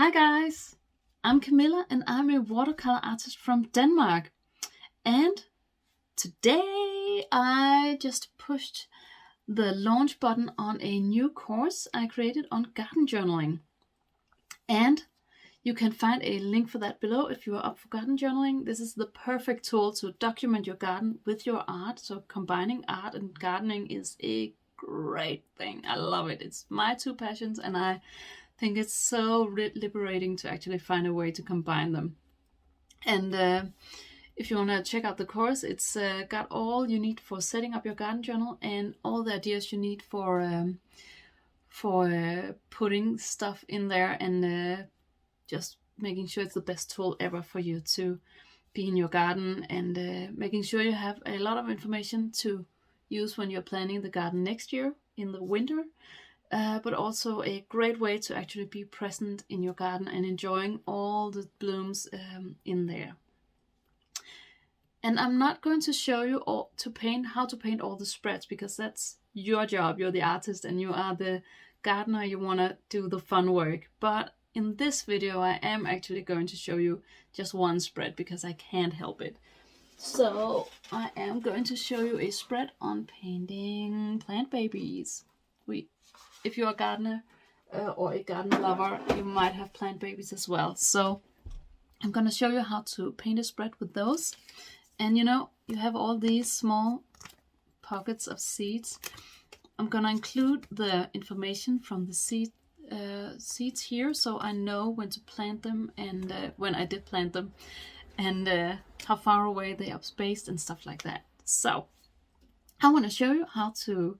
Hi guys, I'm Camilla and I'm a watercolor artist from Denmark. And today I just pushed the launch button on a new course I created on garden journaling. And you can find a link for that below if you are up for garden journaling. This is the perfect tool to document your garden with your art. So combining art and gardening is a great thing. I love it. It's my two passions and I think it's so liberating to actually find a way to combine them. And if you want to check out the course, it's got all you need for setting up your garden journal and all the ideas you need for putting stuff in there and just making sure it's the best tool ever for you to be in your garden, and making sure you have a lot of information to use when you're planning the garden next year in the winter. But also a great way to actually be present in your garden and enjoying all the blooms in there. And I'm not going to show you how to paint all the spreads, because that's your job. You're the artist and you are the gardener. You want to do the fun work. But in this video, I am actually going to show you just one spread because I can't help it. So I am going to show you a spread on painting plant babies. If you're a gardener or a garden lover, you might have plant babies as well. So I'm going to show you how to paint a spread with those. And you have all these small pockets of seeds. I'm going to include the information from the seeds here, so I know when to plant them and when I did plant them, and how far away they are spaced and stuff like that. So I want to show you how to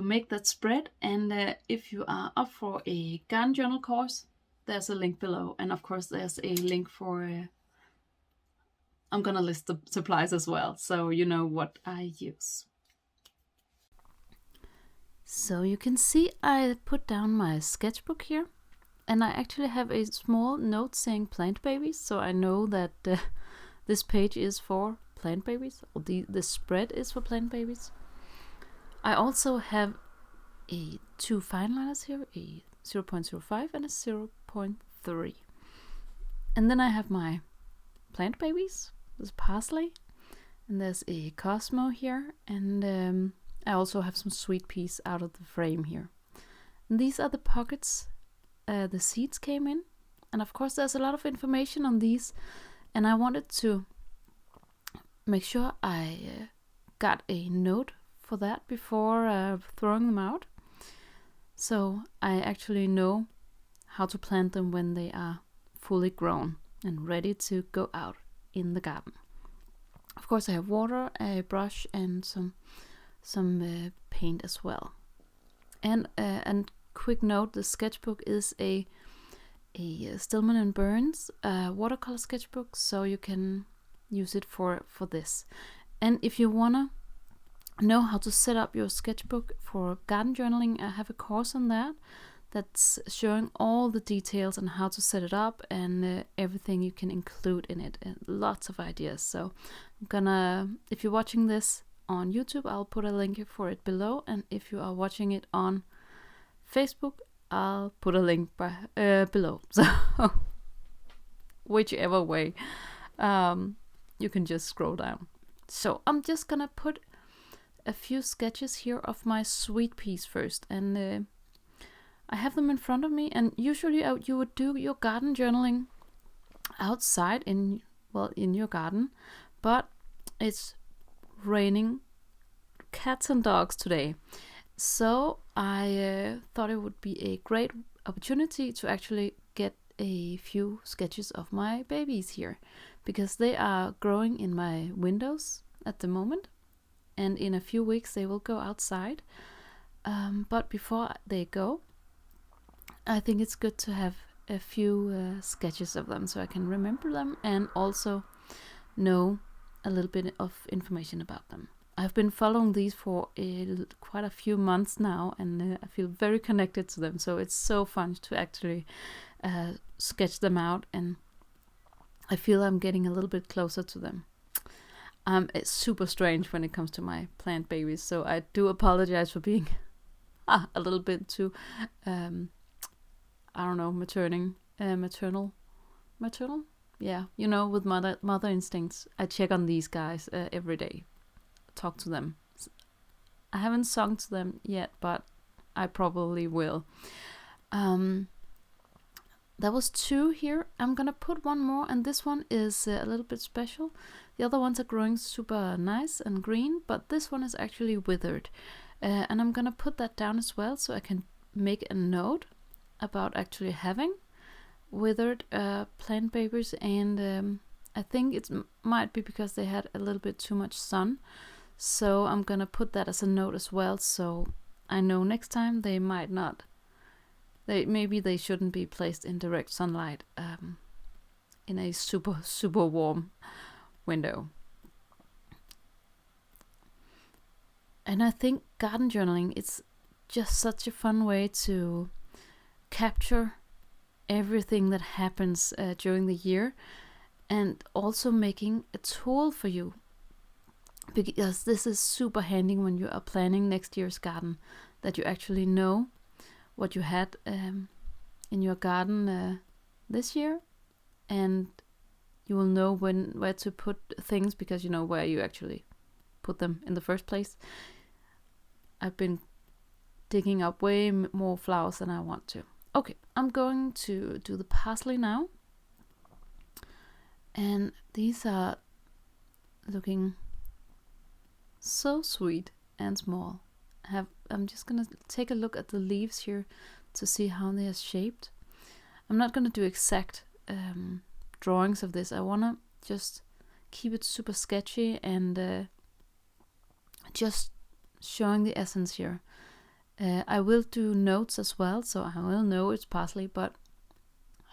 make that spread, and if you are up for a garden journal course, there's a link below, and of course there's a link for I'm gonna list the supplies as well, so you know what I use. So you can see I put down my sketchbook here, and I actually have a small note saying plant babies, so I know that this page is for plant babies, or the spread is for plant babies. I also have two Fineliners here, a 0.05 and a 0.3. And then I have my plant babies. There's parsley, and there's a Cosmo here, and I also have some sweet peas out of the frame here. And these are the pockets the seeds came in. And of course there's a lot of information on these, and I wanted to make sure I got a note for that before throwing them out, so I actually know how to plant them when they are fully grown and ready to go out in the garden. Of course I have water, a brush, and some paint as well. And quick note, the sketchbook is a Stillman and Birn's watercolor sketchbook, so you can use it for this. And if you wanna know how to set up your sketchbook for garden journaling, I have a course on that's showing all the details on how to set it up and everything you can include in it, and lots of ideas. So I'm gonna, if you're watching this on YouTube, I'll put a link for it below, and if you are watching it on Facebook, I'll put a link below. So whichever way, you can just scroll down. So I'm just gonna put a few sketches here of my sweet peas first, and I have them in front of me. And usually you would do your garden journaling outside in your garden, but it's raining cats and dogs today, so I thought it would be a great opportunity to actually get a few sketches of my babies here, because they are growing in my windows at the moment. And in a few weeks they will go outside. But before they go, I think it's good to have a few sketches of them so I can remember them and also know a little bit of information about them. I've been following these for quite a few months now, and I feel very connected to them. So it's so fun to actually sketch them out, and I feel I'm getting a little bit closer to them. It's super strange when it comes to my plant babies, so I do apologize for being a little bit too, I don't know, maturning maternal, yeah, you know, with mother instincts. I check on these guys every day, talk to them. I haven't sung to them yet, but I probably will. There was 2 here. I'm gonna put one more, and this one is a little bit special. The other ones are growing super nice and green, but this one is actually withered. And I'm gonna put that down as well, so I can make a note about actually having withered plant babies. And I think it might be because they had a little bit too much sun. So I'm gonna put that as a note as well, so I know next time they might not. Maybe they shouldn't be placed in direct sunlight in a super warm window. And I think garden journaling, it's just such a fun way to capture everything that happens during the year, and also making a tool for you, because this is super handy when you are planning next year's garden, that you actually know what you had in your garden this year, and you will know where to put things, because you know where you actually put them in the first place. I've been digging up way more flowers than I want to. Okay, I'm going to do the parsley now, and these are looking so sweet and small. I'm just gonna take a look at the leaves here to see how they are shaped. I'm not gonna do exact drawings of this. I wanna just keep it super sketchy and just showing the essence here. I will do notes as well, so I will know it's parsley, but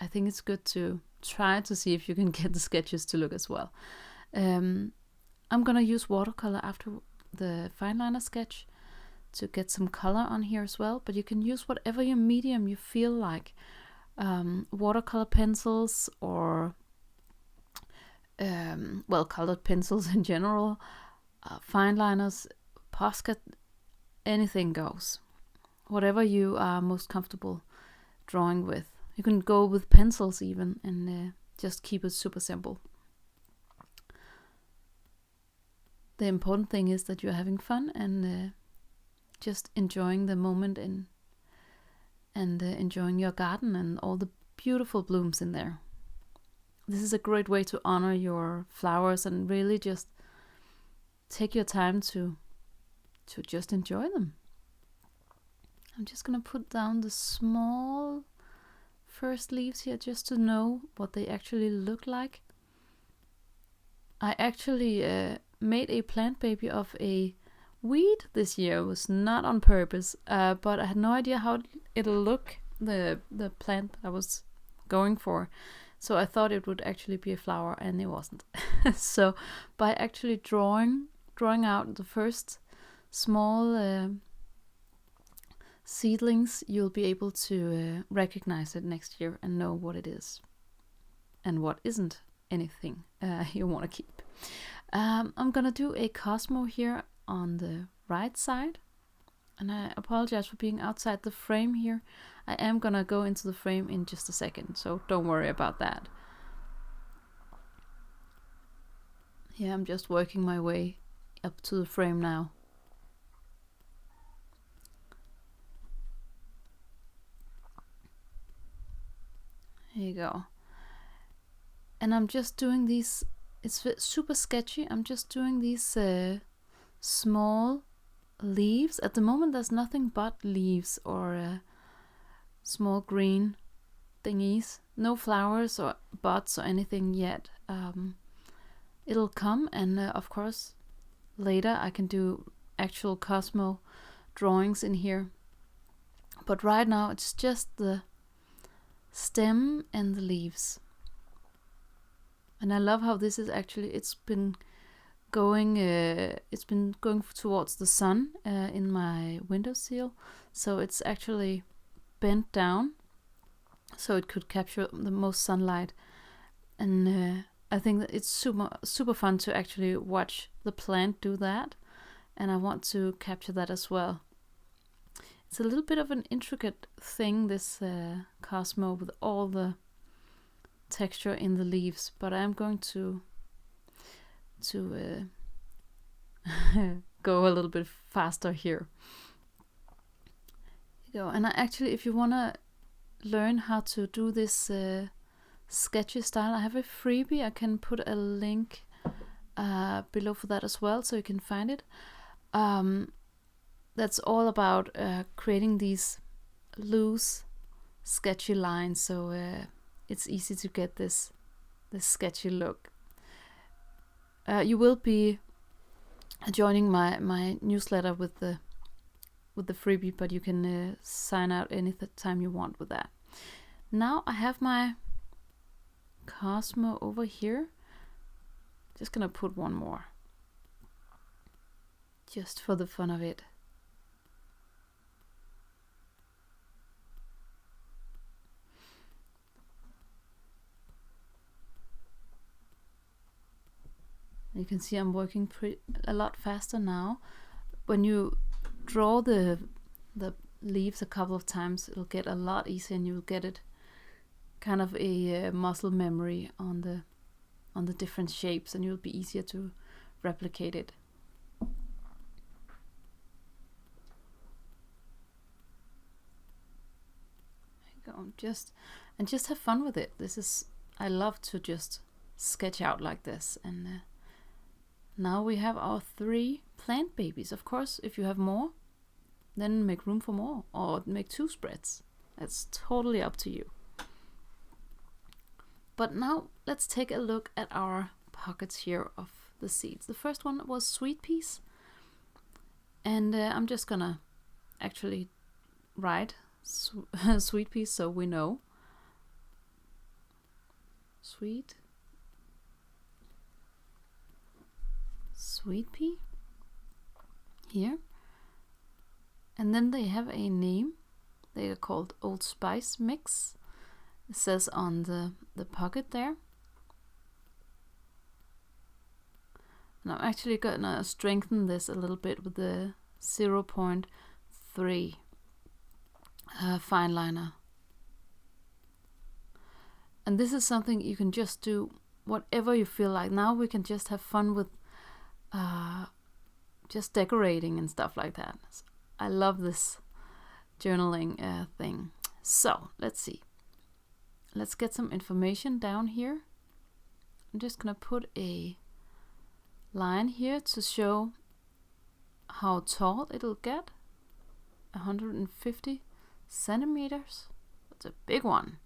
I think it's good to try to see if you can get the sketches to look as well. I'm gonna use watercolor after the fineliner sketch to get some color on here as well, but you can use whatever your medium you feel like. Watercolor pencils or colored pencils in general, fineliners, Posca, anything goes. Whatever you are most comfortable drawing with. You can go with pencils even, and just keep it super simple. The important thing is that you're having fun and just enjoying the moment and enjoying your garden and all the beautiful blooms in there. This is a great way to honor your flowers and really just take your time to just enjoy them. I'm just gonna put down the small first leaves here just to know what they actually look like. I actually made a plant baby of a weed this year. It was not on purpose, but I had no idea how it'll look, the plant I was going for. So I thought it would actually be a flower, and it wasn't. So by actually drawing out the first small seedlings, you'll be able to recognize it next year and know what it is and what isn't anything you want to keep. I'm gonna do a Cosmo here on the right side, and I apologize for being outside the frame here. I am gonna go into the frame in just a second, so don't worry about that. Yeah, I'm just working my way up to the frame now. Here you go. And I'm just doing these, it's super sketchy. I'm just doing these small leaves. At the moment there's nothing but leaves or small green thingies. No flowers or buds or anything yet. It'll come, and of course later I can do actual Cosmo drawings in here. But right now it's just the stem and the leaves. And I love how this is actually, it's been going towards the sun in my windowsill, so it's actually bent down so it could capture the most sunlight. And I think that it's super fun to actually watch the plant do that, and I want to capture that as well. It's a little bit of an intricate thing, this Cosmo, with all the texture in the leaves, but I'm going to go a little bit faster here. Go. And I actually, if you want to learn how to do this sketchy style, I have a freebie. I can put a link below for that as well, so you can find it. That's all about creating these loose sketchy lines, so it's easy to get this sketchy look. You will be joining my newsletter with the freebie, but you can sign out any time you want with that. Now I have my Cosmo over here. Just gonna put one more, just for the fun of it. You can see I'm working a lot faster now. When you draw the leaves a couple of times, it'll get a lot easier, and you'll get it kind of a muscle memory on the different shapes, and it'll be easier to replicate it. There you go. Just have fun with it. I love to just sketch out like this. And now we have our 3 plant babies. Of course, if you have more, then make room for more, or make 2 spreads. That's totally up to you. But now let's take a look at our pockets here of the seeds. The first one was sweet peas, and I'm just gonna actually write sweet peas so we know. Sweet pea here, and then they have a name. They are called Old Spice Mix. It says on the pocket there. And I'm actually gonna strengthen this a little bit with the 0.3 Fineliner. And this is something you can just do whatever you feel like. Now we can just have fun with just decorating and stuff like that. So I love this journaling thing. So let's see. Let's get some information down here. I'm just gonna put a line here to show how tall it'll get. 150 centimeters. That's a big one.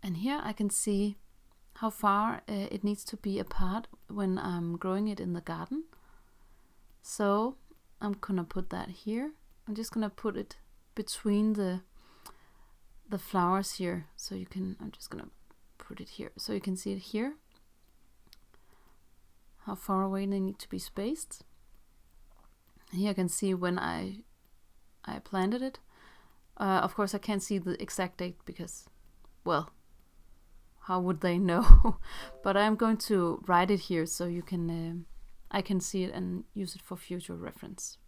And here I can see how far it needs to be apart when I'm growing it in the garden. So I'm gonna put that here. I'm just gonna put it between the flowers here, so you can, I'm just gonna put it here so you can see it here, how far away they need to be spaced. And here I can see when I planted it. Of course I can't see the exact date because, well, how would they know? But I'm going to write it here so you can I can see it and use it for future reference.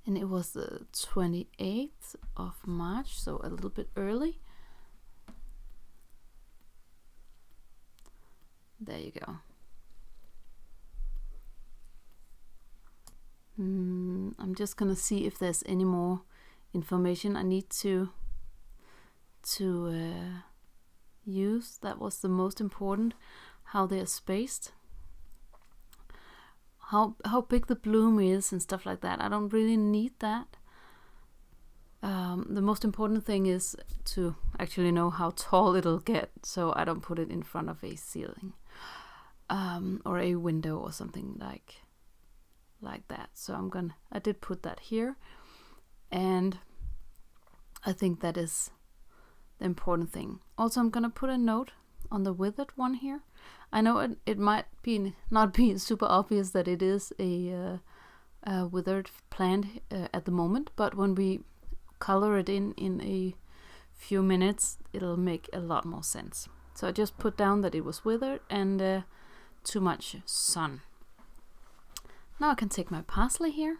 And it was the 28th of March, so a little bit early. There you go. I'm just gonna see if there's any more information I need to use. That was the most important, how they are spaced, how big the bloom is and stuff like that. I don't really need that. The most important thing is to actually know how tall it'll get, so I don't put it in front of a ceiling or a window or something like that. So I did put that here, and I think that is the important thing. Also, I'm gonna put a note on the withered one here. I know it might not be super obvious that it is a withered plant at the moment, but when we color it in a few minutes, it'll make a lot more sense. So I just put down that it was withered and too much sun. Now I can take my parsley here,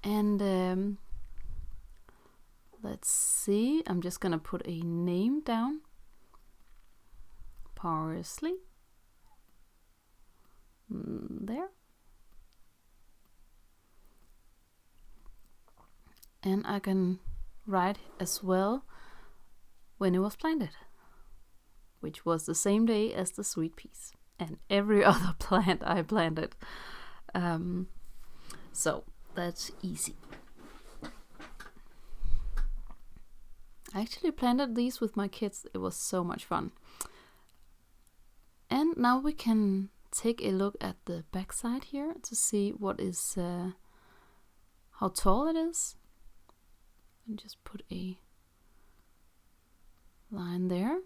and let's see. I'm just gonna put a name down. Parsley. There. And I can write as well when it was planted, which was the same day as the sweet peas and every other plant I planted. So that's easy. I actually planted these with my kids. It was so much fun. And now we can take a look at the backside here to see what is how tall it is. And just put a line there.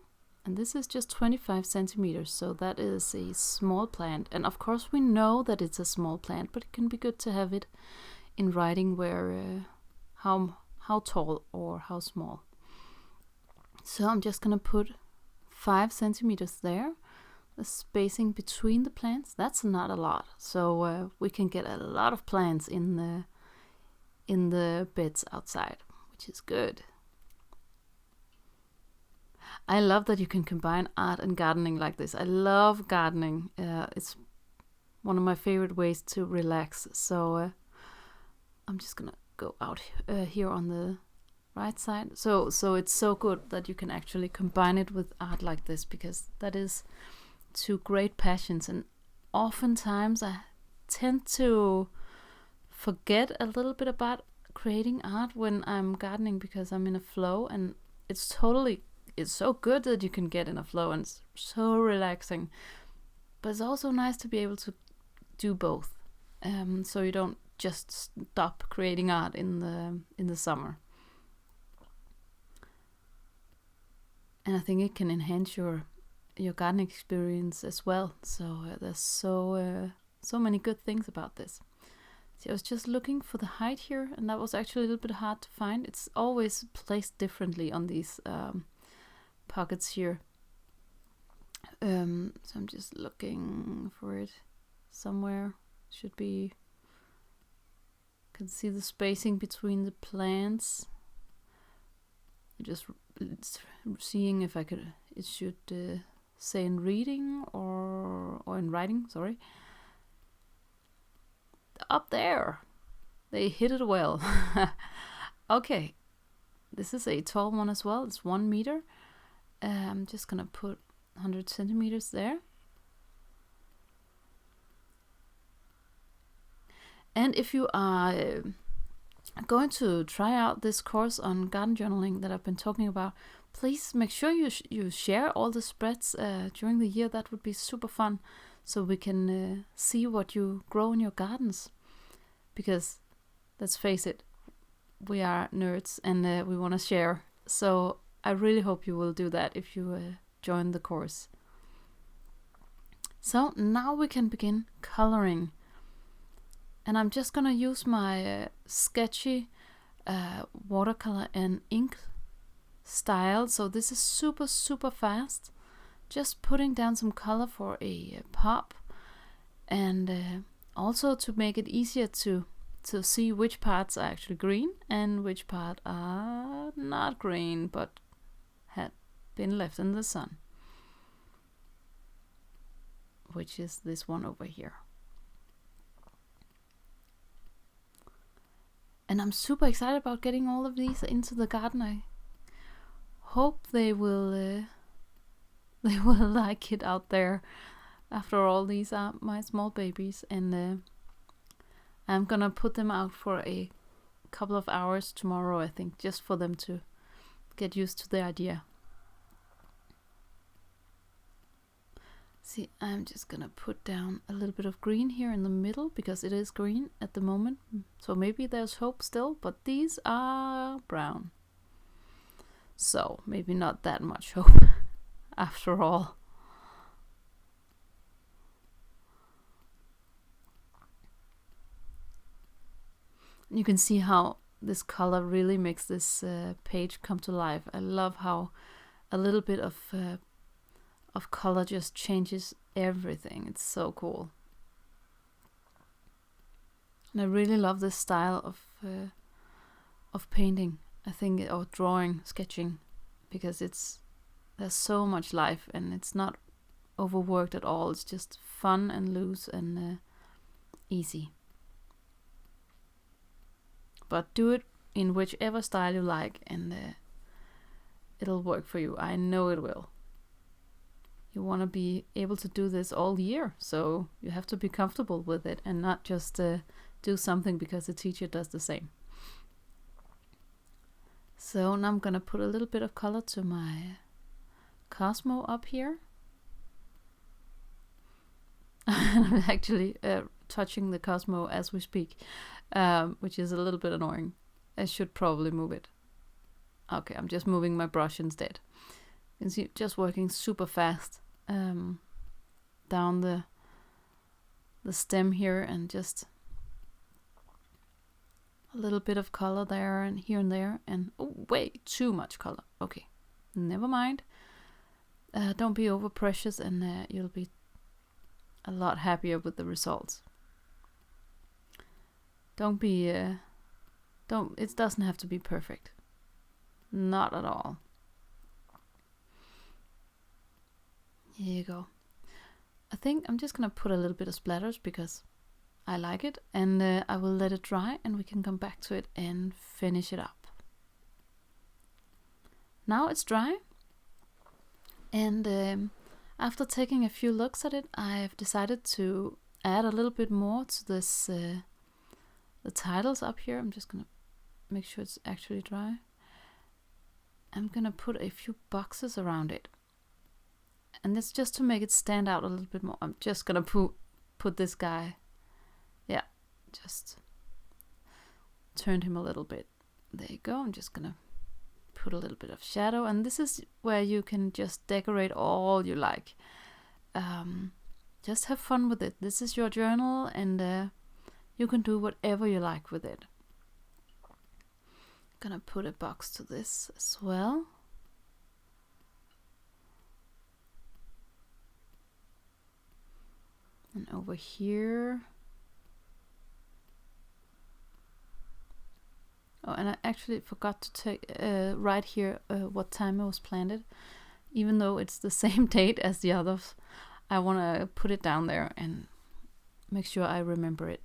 And this is just 25 centimeters, so that is a small plant. And of course we know that it's a small plant, but it can be good to have it in writing where how tall or how small. So I'm just gonna put 5 centimeters there. The spacing between the plants, that's not a lot. So we can get a lot of plants in the beds outside, which is good. I love that you can combine art and gardening like this. I love gardening. It's one of my favorite ways to relax. So I'm just gonna go out here on the right side. So it's so good that you can actually combine it with art like this, because that is two great passions. And oftentimes I tend to forget a little bit about creating art when I'm gardening, because I'm in a flow, and it's so good that you can get in a flow, and it's so relaxing. But it's also nice to be able to do both, so you don't just stop creating art in the summer. And I think it can enhance your gardening experience as well. So there's so many good things about this. See, I was just looking for the height here, and that was actually a little bit hard to find. It's always placed differently on these pockets here. So I'm just looking for it somewhere. Should be. Can see the spacing between the plants. Just seeing if I could. It should say in reading or in writing. Sorry. Up there, they hit it well. Okay, this is a tall one as well. It's 1 meter. I'm just gonna put 100 centimeters there. And if you are going to try out this course on garden journaling that I've been talking about, please make sure you share all the spreads during the year. That would be super fun, so we can see what you grow in your gardens. Because let's face it, we are nerds and we want to share. So I really hope you will do that if you join the course. So now we can begin coloring. And I'm just gonna use my sketchy watercolor and ink style. So this is super fast. Just putting down some color for a pop, and also to make it easier to see which parts are actually green and which part are not green but had been left in the sun, which is this one over here. And I'm super excited about getting all of these into the garden. I hope they will like it out there. After all, these are my small babies, and I'm gonna put them out for a couple of hours tomorrow, I think, just for them to get used to the idea. See, I'm just gonna put down a little bit of green here in the middle, because it is green at the moment. So maybe there's hope still, but these are brown. So maybe not that much hope after all. You can see how this color really makes this page come to life. I love how a little bit of color just changes everything. It's so cool. And I really love this style of painting. I think, or drawing, sketching, because there's so much life and it's not overworked at all. It's just fun and loose and easy. But do it in whichever style you like, and it'll work for you. I know it will. You want to be able to do this all year, so you have to be comfortable with it and not just do something because the teacher does the same. So now I'm gonna put a little bit of color to my Cosmo up here. I'm actually touching the Cosmo as we speak, which is a little bit annoying. I should probably move it. Okay, I'm just moving my brush instead. You can see just working super fast down the stem here, and just a little bit of color there and here and there, and oh, way too much color. Okay, never mind. Don't be over precious, and you'll be a lot happier with the results. Don't be it doesn't have to be perfect. Not at all. Here you go. I think I'm just gonna put a little bit of splatters because I like it, and I will let it dry and we can come back to it and finish it up. Now it's dry, and after taking a few looks at it, I've decided to add a little bit more to this, the titles up here. I'm just gonna make sure it's actually dry. I'm gonna put a few boxes around it, and that's just to make it stand out a little bit more. I'm just gonna put this guy, yeah, just turned him a little bit. There you go. I'm just gonna put a little bit of shadow, and this is where you can just decorate all you like. Just have fun with it. This is your journal, and you can do whatever you like with it. Gonna put a box to this as well. And over here. Oh, and I actually forgot to write here what time it was planted. Even though it's the same date as the others, I want to put it down there and make sure I remember it.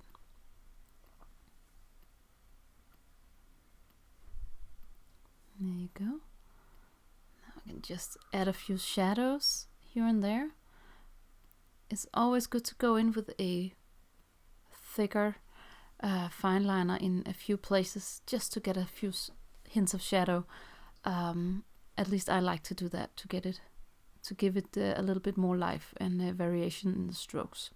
There you go. Now I can just add a few shadows here and there. It's always good to go in with a thicker fine liner in a few places just to get a few hints of shadow. At least I like to do that to give it a little bit more life and variation in the strokes.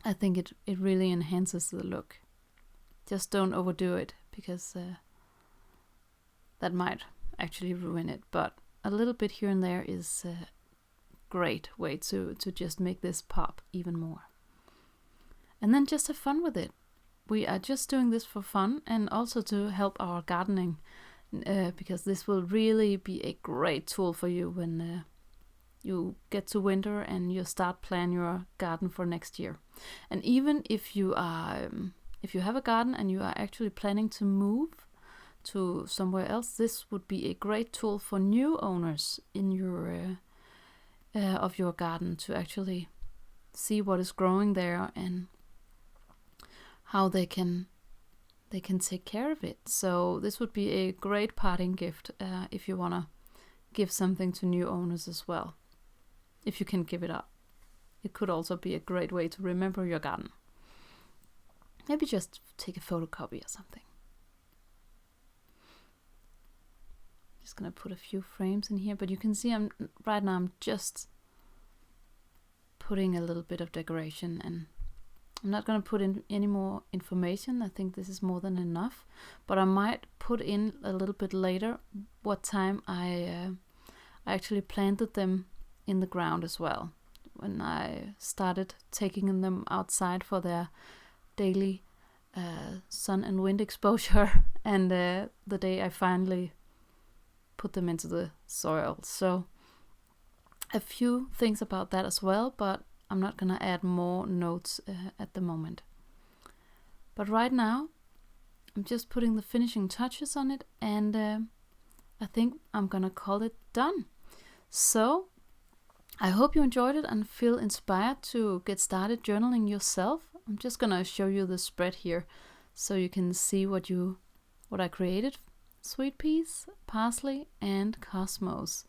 I think it really enhances the look. Just don't overdo it, because that might actually ruin it, but a little bit here and there is a great way to just make this pop even more. And then just have fun with it. We are just doing this for fun and also to help our gardening, because this will really be a great tool for you when you get to winter and you start planning your garden for next year. And even if you have a garden and you are actually planning to move to somewhere else, this would be a great tool for new owners in your of your garden to actually see what is growing there and how they can take care of it. So this would be a great parting gift if you want to give something to new owners as well, if you can give it up. It could also be a great way to remember your garden. Maybe just take a photocopy or something. Just gonna put a few frames in here, but you can see right now I'm just putting a little bit of decoration, and I'm not gonna put in any more information. I think this is more than enough, but I might put in a little bit later what time I actually planted them in the ground as well, when I started taking them outside for their daily sun and wind exposure, and the day I finally put them into the soil. So a few things about that as well, but I'm not gonna add more notes at the moment. But right now I'm just putting the finishing touches on it, and I think I'm gonna call it done. So I hope you enjoyed it and feel inspired to get started journaling yourself. I'm just gonna show you the spread here so you can see what I created. Sweet peas, parsley, and cosmos.